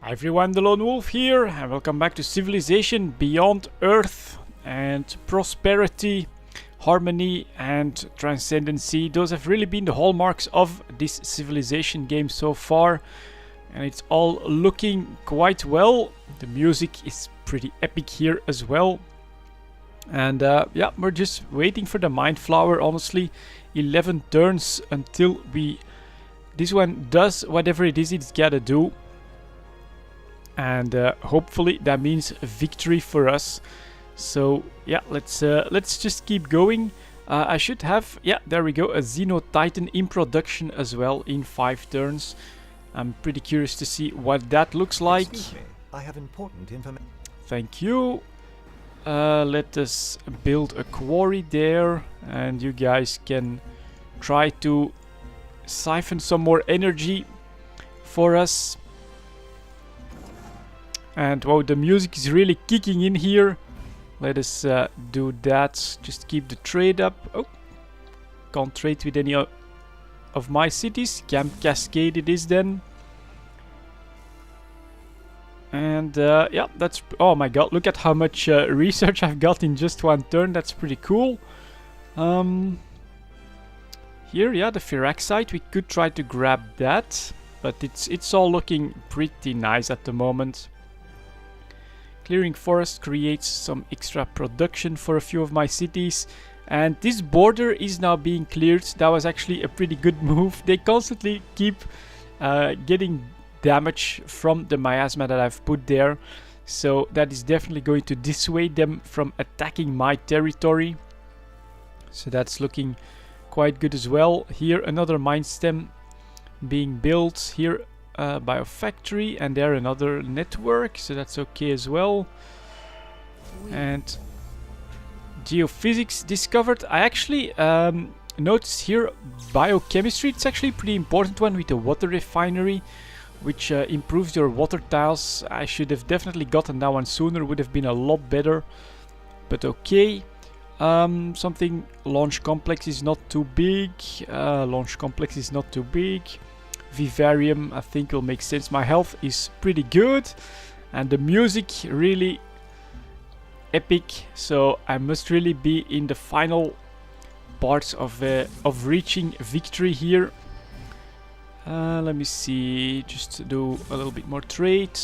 Hi everyone, delonewolf here, and welcome back to Civilization Beyond Earth and Prosperity, Harmony and Transcendency. Those have really been the hallmarks of this Civilization game so far, and it's all looking quite well. The music is pretty epic here as well. And yeah, we're just waiting for the Mind Flower, honestly. 11 turns until this one does whatever it is it's gotta do. And hopefully that means a victory for us. So yeah, let's just keep going. I should have, yeah, there we go, a Xeno Titan in production as well in 5 turns. I'm pretty curious to see what that looks like. Excuse me, I have important information. Thank you. Let us build a quarry there, and you guys can try to siphon some more energy for us. And wow, the music is really kicking in here. Let us do that. Just keep the trade up. Oh, can't trade with any of my cities. Camp Cascade it is then. And yeah, that's... Oh my god, look at how much research I've got in just one turn. That's pretty cool. Here, yeah, the Firaxite. We could try to grab that. But it's all looking pretty nice at the moment. Clearing forest creates some extra production for a few of my cities. And this border is now being cleared. That was actually a pretty good move. They constantly keep getting damage from the miasma that I've put there. So that is definitely going to dissuade them from attacking my territory. So that's looking quite good as well. Here another mine stem being built. Here biofactory, and there another network, so that's okay as well. And geophysics discovered. I actually noticed here biochemistry. It's actually a pretty important one with the water refinery, which improves your water tiles. I should have definitely gotten that one sooner, would have been a lot better, but okay. Something launch complex is not too big. Launch complex is not too big. Vivarium, I think, will make sense. My health is pretty good, and the music really epic. So I must really be in the final parts of reaching victory here. Let me see, just to do a little bit more trade.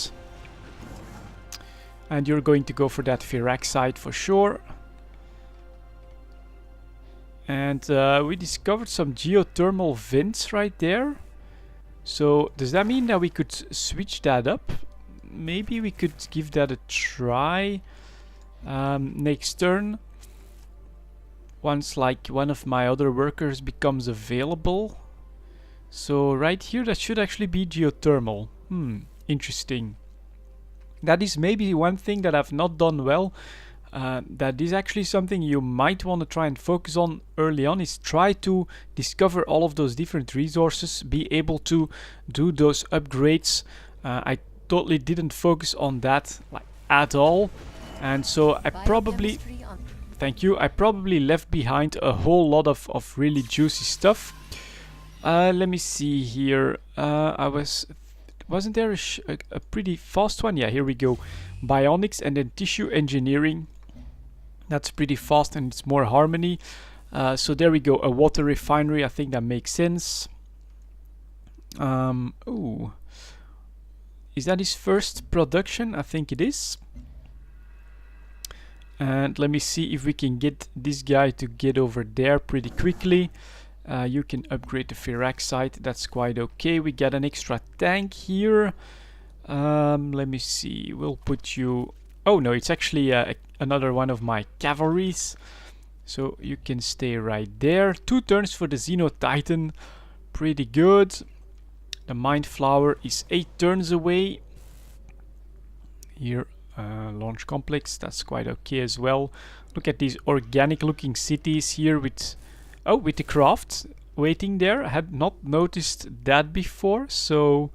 And you're going to go for that Firaxite for sure. And we discovered some geothermal vents right there. So does that mean that we could switch that up? Maybe we could give that a try next turn. Once like one of my other workers becomes available. So right here that should actually be geothermal. Interesting. That is maybe one thing that I've not done well. That is actually something you might want to try and focus on early on, is try to discover all of those different resources, be able to do those upgrades. I totally didn't focus on that like at all, and so I probably, thank you, I probably left behind a whole lot of really juicy stuff. Let me see here. Wasn't there a pretty fast one? Yeah, here we go. Bionics and then tissue engineering. That's pretty fast, and it's more harmony. So there we go, a water refinery. I think that makes sense. Ooh, is that his first production? I think it is. And let me see if we can get this guy to get over there pretty quickly. You can upgrade the Firaxite. That's quite okay. We get an extra tank here. Let me see. We'll put you... Oh no, it's actually another one of my cavalries. So you can stay right there. 2 turns for the Xeno Titan. Pretty good. The Mind Flower is 8 turns away. Here, launch complex. That's quite okay as well. Look at these organic looking cities here with... Oh, with the craft waiting there. I had not noticed that before. So...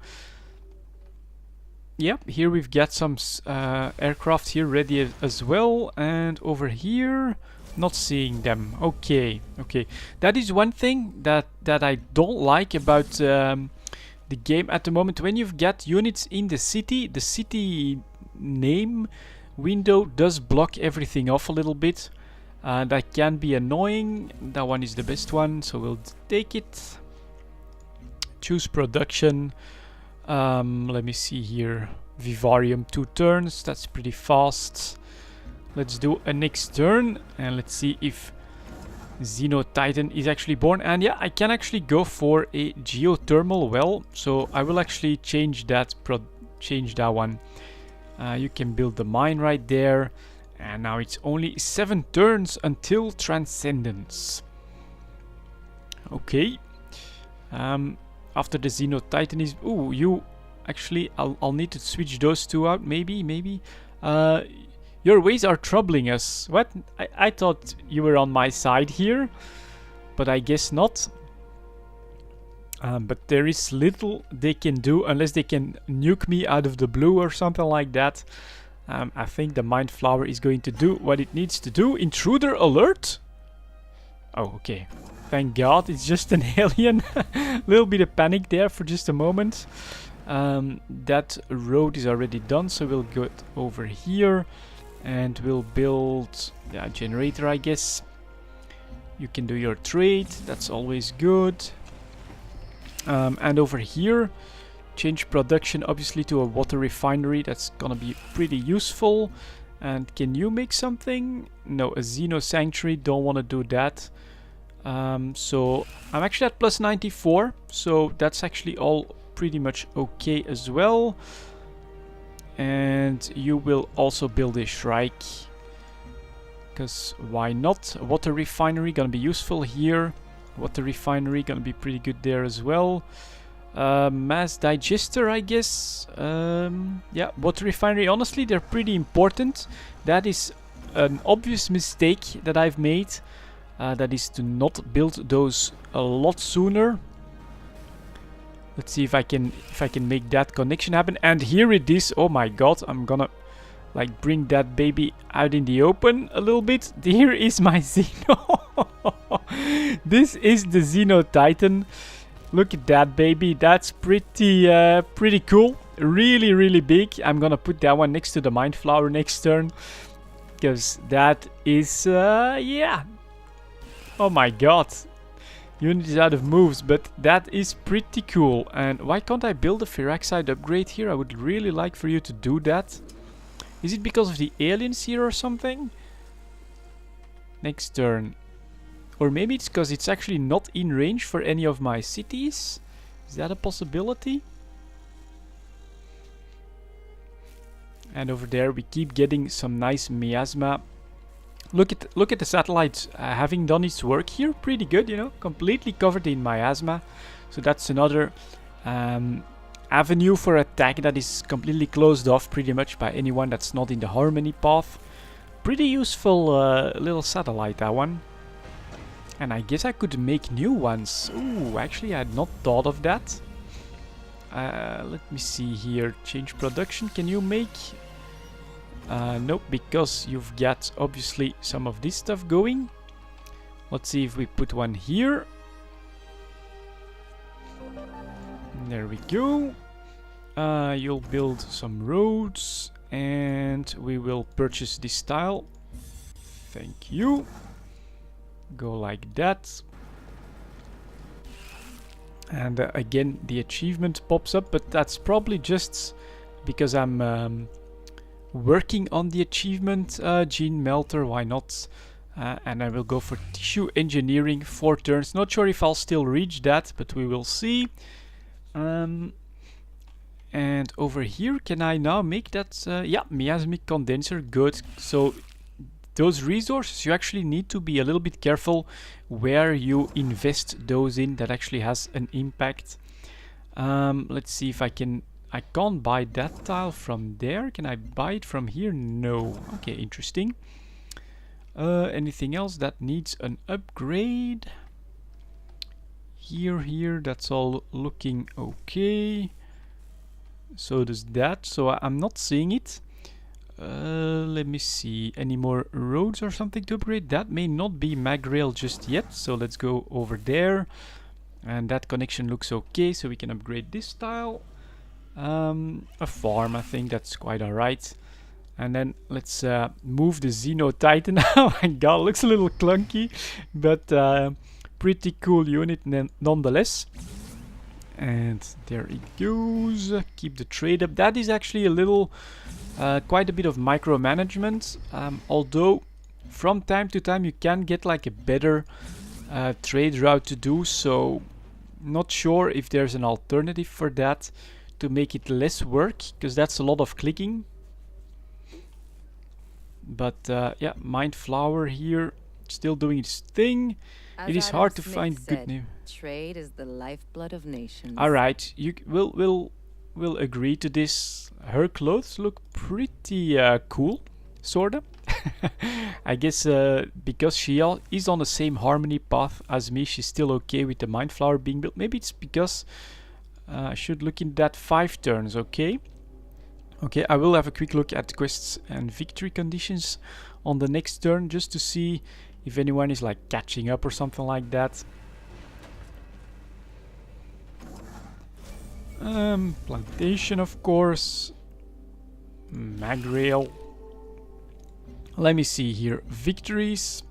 Yep, here we've got some aircraft here ready as well, and over here, not seeing them. Okay, okay. That is one thing that I don't like about the game at the moment. When you've got units in the city name window does block everything off a little bit. That can be annoying. That one is the best one, so we'll take it. Choose production. Let me see here. Vivarium 2 turns, that's pretty fast. Let's do a next turn and let's see if Xenotitan is actually born. And yeah, I can actually go for a geothermal well, so I will actually change that one. You can build the mine right there, and now it's only 7 turns until transcendence. Okay. After the Xenotitan is... Ooh, you... Actually, I'll need to switch those two out, maybe. Your ways are troubling us. What? I thought you were on my side here, but I guess not. But there is little they can do unless they can nuke me out of the blue or something like that. I think the Mind Flower is going to do what it needs to do. Intruder alert? Oh, okay. Thank God, it's just an alien. Little bit of panic there for just a moment. That road is already done, so we'll go over here and we'll build a generator, I guess. You can do your trade, that's always good. And over here, change production obviously to a water refinery. That's gonna be pretty useful. And can you make something? No, a Xeno Sanctuary, don't want to do that. So I'm actually at plus 94, so that's actually all pretty much okay as well. And you will also build a Shrike, because why not? A water refinery gonna be useful here. Water refinery gonna be pretty good there as well. Mass digester, I guess. Yeah, water refinery, honestly they're pretty important. That is an obvious mistake that I've made. That is to not build those a lot sooner. Let's see if I can make that connection happen. And here it is. Oh my God, I'm gonna like bring that baby out in the open a little bit. Here is my Xeno. This is the Xenotitan. Look at that baby. That's pretty cool. Really big. I'm gonna put that one next to the Mind Flower next turn, because that is yeah. Oh my God. Unit is out of moves, but that is pretty cool. And why can't I build a Firaxide upgrade here? I would really like for you to do that. Is it because of the aliens here or something? Next turn. Or maybe it's because it's actually not in range for any of my cities. Is that a possibility? And over there we keep getting some nice miasma. Look at the satellite having done its work here. Pretty good, you know. Completely covered in miasma. So that's another avenue for attack that is completely closed off pretty much by anyone that's not in the harmony path. Pretty useful little satellite, that one. And I guess I could make new ones. Ooh, actually I had not thought of that. Let me see here. Change production. Can you make... nope, because you've got obviously some of this stuff going. Let's see if we put one here. There we go. You'll build some roads and we will purchase this tile. Thank you. Go like that. And again the achievement pops up, but that's probably just because I'm working on the achievement. Gene melter, why not? And I will go for tissue engineering, 4 turns. Not sure if I'll still reach that, but we will see. And over here, can I now make that? Yeah, miasmic condenser, good. So those resources, you actually need to be a little bit careful where you invest those in. That actually has an impact. Let's see if I can... I can't buy that tile from there. Can I buy it from here? No. Okay, interesting. Anything else that needs an upgrade? Here, that's all looking okay. So does that. So I'm not seeing it. Let me see. Any more roads or something to upgrade? That may not be mag rail just yet. So let's go over there. And that connection looks okay, so we can upgrade this tile. A farm, I think that's quite alright. And then let's move the Xeno Titan. Oh my god, looks a little clunky, but pretty cool unit nonetheless. And there it goes. Keep the trade up. That is actually a little, quite a bit of micromanagement. Although from time to time you can get like a better trade route to do. So not sure if there's an alternative for that to make it less work, because that's a lot of clicking. But yeah, Mind Flower here still doing its thing. It is hard to find good name. Trade is the lifeblood of nations. All right, we'll agree to this. Her clothes look pretty cool, sorta. I guess because she is on the same harmony path as me, she's still okay with the Mind Flower being built. Maybe it's because I should look in that 5 turns. Okay. Okay, I will have a quick look at quests and victory conditions on the next turn, just to see if anyone is like catching up or something like that. Plantation, of course. Magrail. Let me see here. Victories.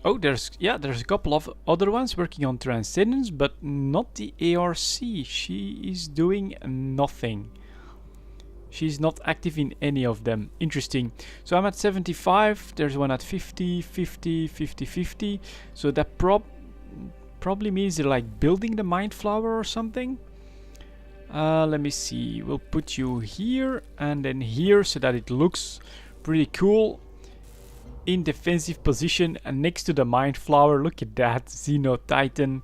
Oh, there's a couple of other ones working on Transcendence, but not the ARC. She is doing nothing. She's not active in any of them. Interesting. So I'm at 75. There's one at 50, 50, 50, 50. So that probably means they're like building the Mind Flower or something. Let me see. We'll put you here and then here so that it looks pretty cool. In defensive position and next to the Mind Flower. Look at that. Xeno Titan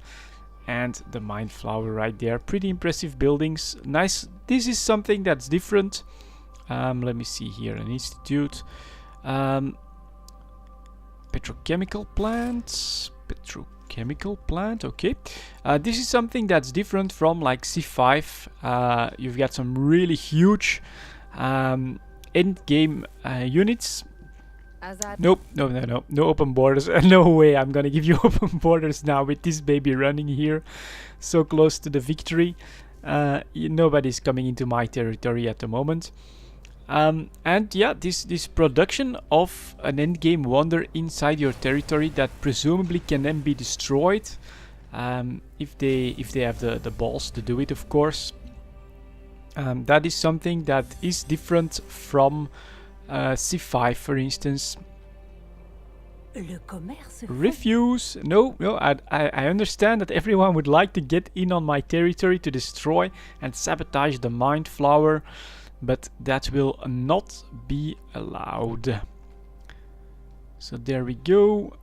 and the Mind Flower right there. Pretty impressive buildings. Nice. This is something that's different. Let me see here. An institute. Petrochemical plants. Petrochemical plant. Okay. This is something that's different from like C5. You've got some really huge end game units. Nope, no open borders. No way I'm gonna give you open borders now with this baby running here so close to the victory. Nobody's coming into my territory at the moment. And yeah, this production of an endgame wonder inside your territory that presumably can then be destroyed, if they have the balls to do it, of course. That is something that is different from C5, for instance. Refuse. No, I understand that everyone would like to get in on my territory to destroy and sabotage the Mind Flower, but that will not be allowed. So there we go.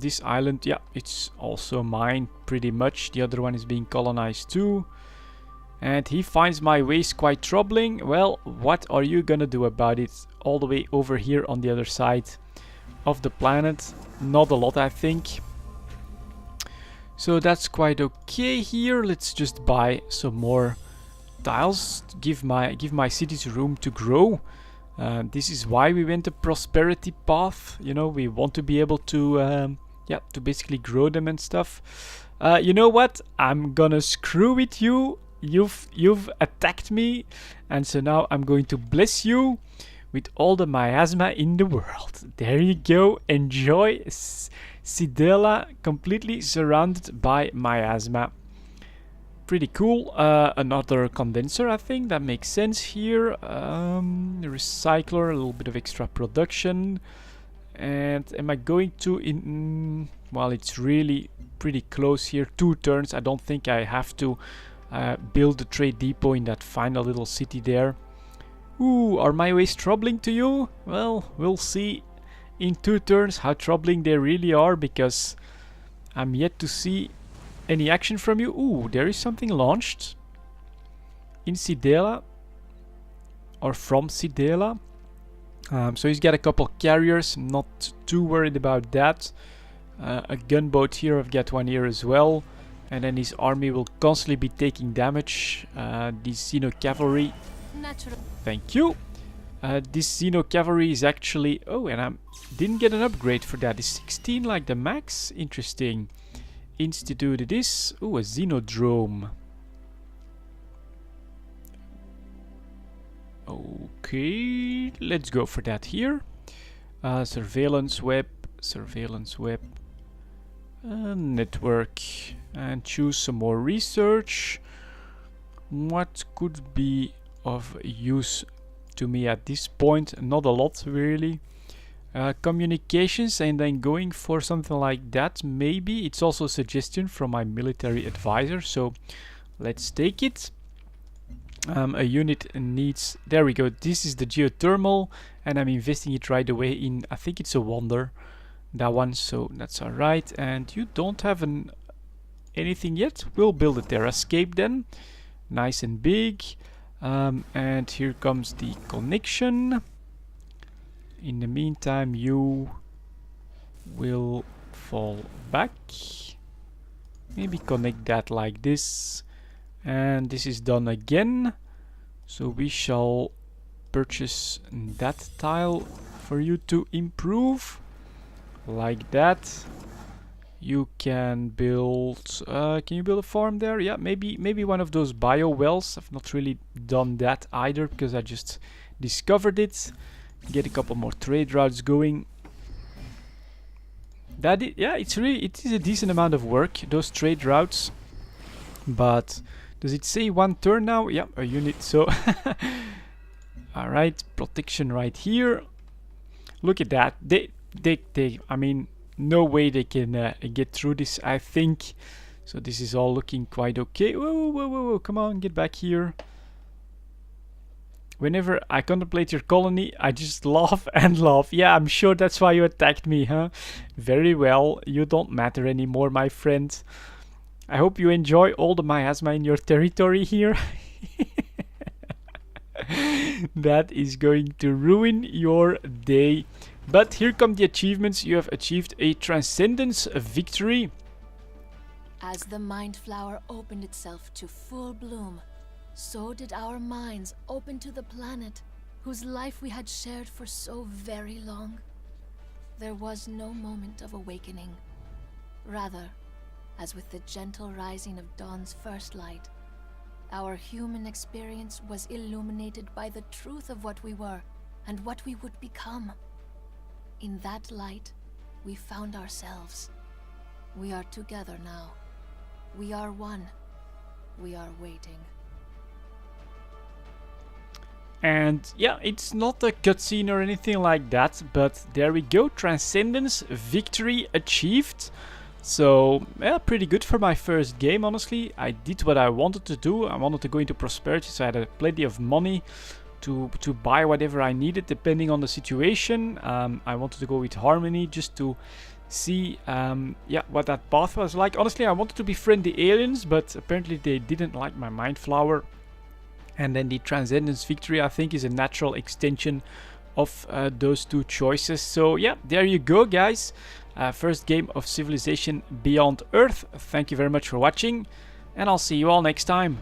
This island, yeah, it's also mine pretty much. The other one is being colonized too. And he finds my ways quite troubling. Well, what are you gonna do about it? All the way over here on the other side of the planet. Not a lot, I think. So that's quite okay here. Let's just buy some more tiles. Give my cities room to grow. This is why we went the prosperity path. You know, we want to be able to to basically grow them and stuff. You know what? I'm gonna screw with you. You've attacked me, and so now I'm going to bless you with all the miasma in the world. There you go. Enjoy Sidela completely surrounded by miasma. Pretty cool. Another condenser, I think. That makes sense here. Recycler, a little bit of extra production. And am I going to... well, it's really pretty close here. 2 turns. I don't think I have to build the trade depot in that final little city there. Ooh, are my ways troubling to you? Well, we'll see in 2 turns how troubling they really are, because I'm yet to see any action from you. Ooh, there is something launched in Sidela, or from Sidela. So he's got a couple carriers, not too worried about that. A gunboat here, I've got one here as well. And then his army will constantly be taking damage. This Xeno cavalry. Thank you. This Xeno cavalry is actually... Oh, and I didn't get an upgrade for that. Is 16 like the max? Interesting. institute it is. Ooh, a xenodrome. Okay, let's go for that here. Surveillance web, network, and choose some more research. What could be of use to me at this point? Not a lot, really. Communications, and then going for something like that. Maybe it's also a suggestion from my military advisor, so let's take it. A unit needs, there we go, this is the geothermal, and I'm investing it right away in, I think it's a wonder, that one, so that's alright. And you don't have anything yet, we'll build a terrascape then, nice and big. And here comes the connection. In the meantime, you will fall back, maybe connect that like this. And this is done again, so we shall purchase that tile for you to improve, like that. You can build, can you build a farm there? Yeah, maybe one of those bio wells. I've not really done that either because I just discovered it. Get a couple more trade routes going. Yeah, it is a decent amount of work, those trade routes, but does it say 1 turn now? Yeah, a unit, so alright, protection right here. Look at that. I mean, no way they can get through this, I think. So this is all looking quite okay. Whoa, come on, get back here. Whenever I contemplate your colony, I just laugh and laugh. Yeah, I'm sure that's why you attacked me, huh? Very well, you don't matter anymore, my friend. I hope you enjoy all the miasma in your territory here. That is going to ruin your day. But here come the achievements. You have achieved a transcendence victory. As the mind flower opened itself to full bloom, so did our minds open to the planet, whose life we had shared for so very long. There was no moment of awakening. Rather, as with the gentle rising of dawn's first light, our human experience was illuminated by the truth of what we were and what we would become. In that light, we found ourselves. We are together now. We are one. We are waiting. And yeah, it's not a cutscene or anything like that, but there we go. Transcendence victory achieved. So, yeah, pretty good for my first game, honestly. I did what I wanted to do. I wanted to go into prosperity, so I had plenty of money to buy whatever I needed, depending on the situation. I wanted to go with harmony, just to see yeah, what that path was like. Honestly, I wanted to befriend the aliens, but apparently they didn't like my mind flower. And then the Transcendence victory, I think, is a natural extension of those two choices. So yeah, there you go, guys. First game of Civilization Beyond Earth. Thank you very much for watching, and I'll see you all next time.